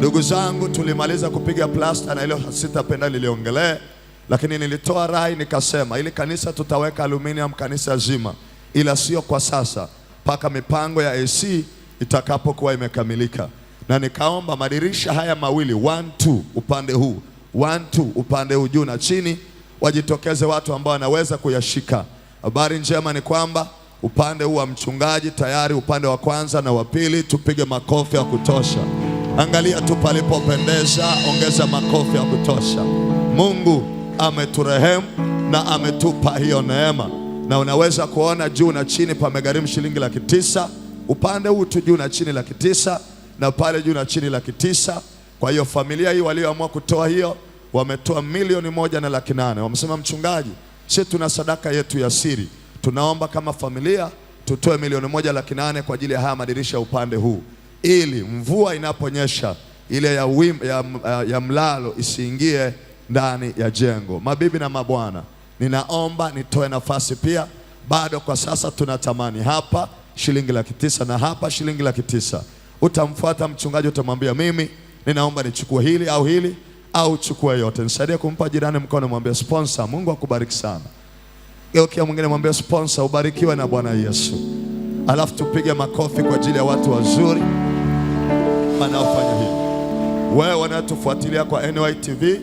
Ndugu zangu, tulimaliza kupiga plasta na ile sitapenda liliongelee, lakini nilitoa rai nikasema ili kanisa tutaweka aluminium kanisa zima, ila sio kwa sasa, mpaka mipango ya AC itakapokuwa imekamilika. Na nikaomba madirisha haya mawili 1 2 upande huu 1 2 upande huu juu na chini, wajitokeze watu ambao wanaweza kuyashika. Habari njema ni kwamba upande huu wa mchungaji tayari, upande wa kwanza na wa pili, tupige makofi ya kutosha. Angalia tu palipopendeza, ongeza makofi ya kutosha. Mungu ameturehemu na ametupa hiyo neema, na unaweza kuona juu na chini pamegharimu shilingi 900,000. Upande huu tu juu na chini 900,000 na pale juu na chini 900,000. Kwa hiyo familia hii walioamua kutoa hiyo wametoa 1,800,000. Wamesema mchungaji, sisi tuna sadaka yetu ya siri, tunaomba kama familia tutoe 1,800,000 kwa ajili ya haya madirisha upande huu, ili mvua inaponyesha ile ya mlalo isiingie ndani ya jengo. Mabibi na mabwana, ninaomba nitoe nafasi pia. Bado kwa sasa tunatamani hapa shilingi 900,000 na hapa shilingi 900,000. Utamfuata mchungaji, utamwambia mimi ninaomba nichukue hili au chukua yote. Nisaidie kumpa jirani mkono, mwambie sponsor, Mungu akubariki sana. Geukia mwingine, mwambie sponsor, ubarikiwe na Bwana Yesu. Alafu tupige makofi kwa ajili ya watu wazuri wanaofanya hivi. Wewe wanatufuatilia kwa NYTV,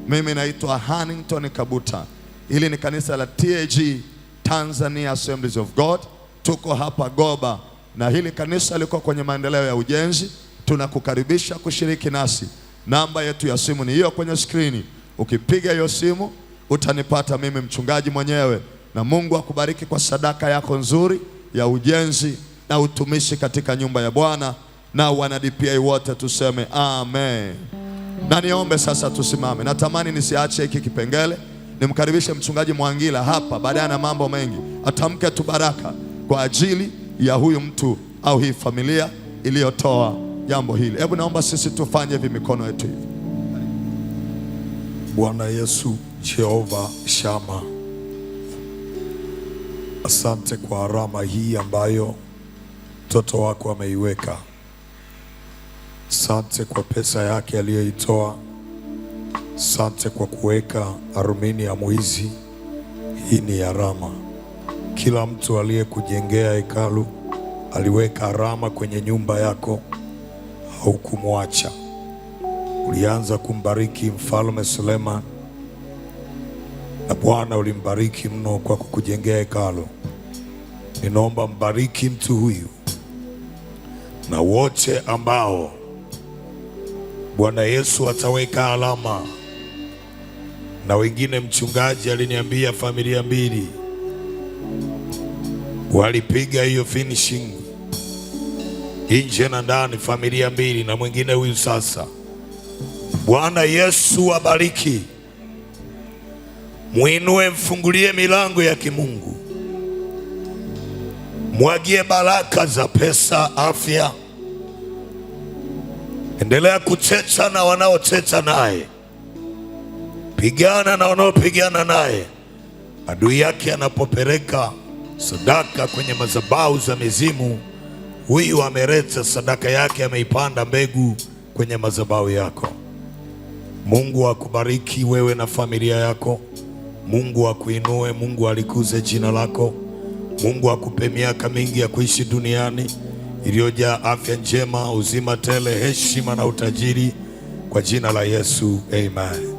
mimi naitwa Hannington Kabuta. Hili ni kanisa la TAG, Tanzania Assemblies of God. Tuko hapa Goba, na hili kanisa liko kwenye maendeleo ya ujenzi. Tunakukaribisha kushiriki nasi. Namba yetu ya simu ni hiyo kwenye skrini. Ukipiga hiyo simu utanipata mimi, mchungaji mwenyewe, na Mungu akubariki kwa sadaka yako nzuri ya ujenzi na utumishi katika nyumba ya Bwana. Na wana DPA wote tuseme amen. Na niombe sasa tusimame. Natamani nisiache hiki kipengele, nimkaribishe mchungaji Mwangila hapa, baadaye na mambo mengi atamke tu baraka kwa ajili ya huyu mtu au hii familia iliyotoa jambo hili. Hebu naomba sisi tufanye hivi mikono yetu hivi. Bwana Yesu, Jehova Shama, asante kwa alama hii ambayo mtoto wako ameiweka. Asante kwa pesa yake aliyoitoa. Asante kwa kuweka aluminium hizi. Hii ni alama. Kila mtu aliyekujengea hekalu aliweka alama kwenye nyumba yako, haukumwacha. Ulianza kumbariki Mfalme Suleiman, na Bwana ulimbariki mno kwa kukujengea hekalu. Ninaomba mbariki mtu huyu na wote ambao Bwana Yesu ataweka alama. Na wengine, mchungaji aliniambia familia 2 walipiga hiyo finishing nje na ndani, familia 2, na mwingine huyu sasa. Bwana Yesu abariki, muinue, mfungulie milango ya kimungu, mwagie baraka za pesa, afya. Endelea kuteta na wanaoteta naye, pigana na wanaopigana naye. Adui yake anapopeleka sadaka kwenye madhabahu za mizimu, huyu ameleta sadaka yake, ameipanda mbegu kwenye madhabahu yako. Mungu akubariki wewe na familia yako. Mungu akuinue, Mungu alikuze jina lako. Mungu akupe miaka mingi ya kuishi duniani iliyojaa afya njema, uzima tele, heshima na utajiri, kwa jina la Yesu, amen.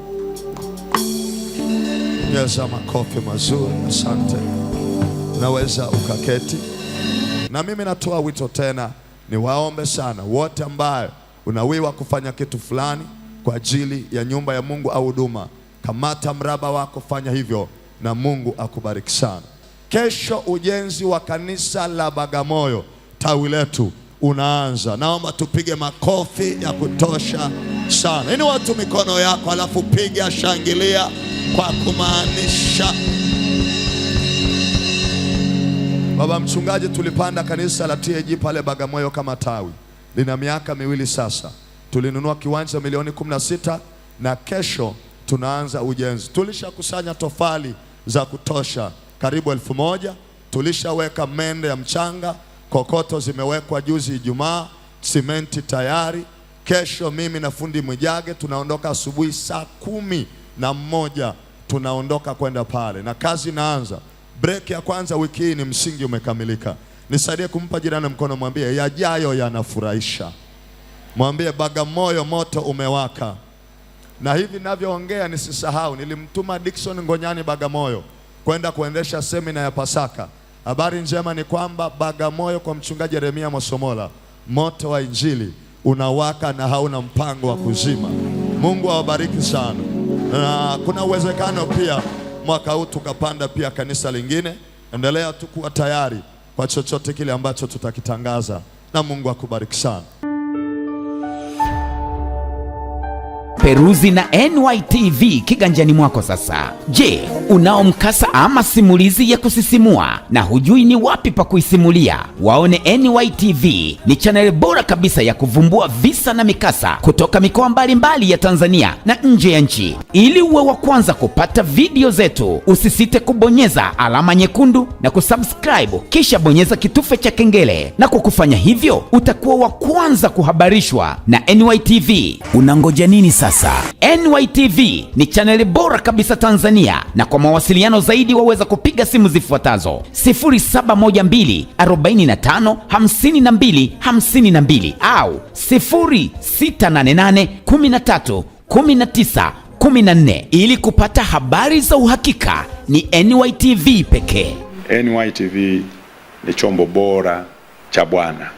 Jaza makofi mazuri. Asante. Naweza ukaketi. Na mimi natoa wito tena, niwaombe sana wote ambao unawiwa kufanya kitu fulani kwa ajili ya nyumba ya Mungu au huduma, kamata mraba wako, fanya hivyo na Mungu akubariki sana. Kesho ujenzi wa kanisa la Bagamoyo tawi letu unaanza. Naomba tupige makofi ya kutosha sana. Ini watu mikono yako, alafu piga, shangilia kwa kumaanisha. Baba mchungaji, tulipanda kanisa la TAG pale Bagamoyo kama tawi, lina miaka 2 sasa. Tulinunua kiwanja milioni 16 na kesho tunaanza ujenzi. Tulishakusanya tofali za kutosha karibu 1,000. Tulishaweka mende ya mchanga, kokoto zimewekwa juzi Ijumaa, simenti tayari. Kesho mimi na fundi Mwijage tunaondoka asubuhi saa 11 tunaondoka kwenda pale na kazi inaanza. Break ya kwanza wiki hii ni msingi umekamilika. Nisaidie kumpa jirani mkono, mwambie yajayo yanafurahisha. Mwambie Bagamoyo moto umewaka. Na hivi ninavyoongea nisisahau, nilimtuma Dickson Ngonyani Bagamoyo kwenda kuendesha semina ya Pasaka. Habari njema ni kwamba Bagamoyo kwa mchungaji Yeremia Mosomola, moto wa injili unawaka na hauna mpango wa kuzima. Mungu awabariki sana. Na kuna uwezekano pia mwaka huu tukapanda pia kanisa lingine. Endelea tu kuwa tayari kwa chochote kile ambacho tutakitangaza, na Mungu akubariki sana. Peruzi na NYTV kiganjani mwako sasa. Je, unao mkasa ama simulizi ya kusisimua na hujui ni wapi pa kuisimulia? Waone NYTV ni channel bora kabisa ya kuvumbua visa na mikasa kutoka mikoa mbalimbali ya Tanzania na nje ya nchi. Ili uwe wa kwanza kupata video zetu, usisite kubonyeza alama nyekundu na kusubscribe, kisha bonyeza kitufe cha kengele, na kwa kufanya hivyo utakuwa wa kwanza kuhabarishwa na NYTV. Unangoja nini sasa? NYTV ni chaneli bora kabisa Tanzania, na kwa mawasiliano zaidi waweza kupiga simu zifuatazo: 0712 45 52 52 au 0688 13 19 14. Ili kupata habari za uhakika ni NYTV pekee. NYTV ni chombo bora cha Bwana.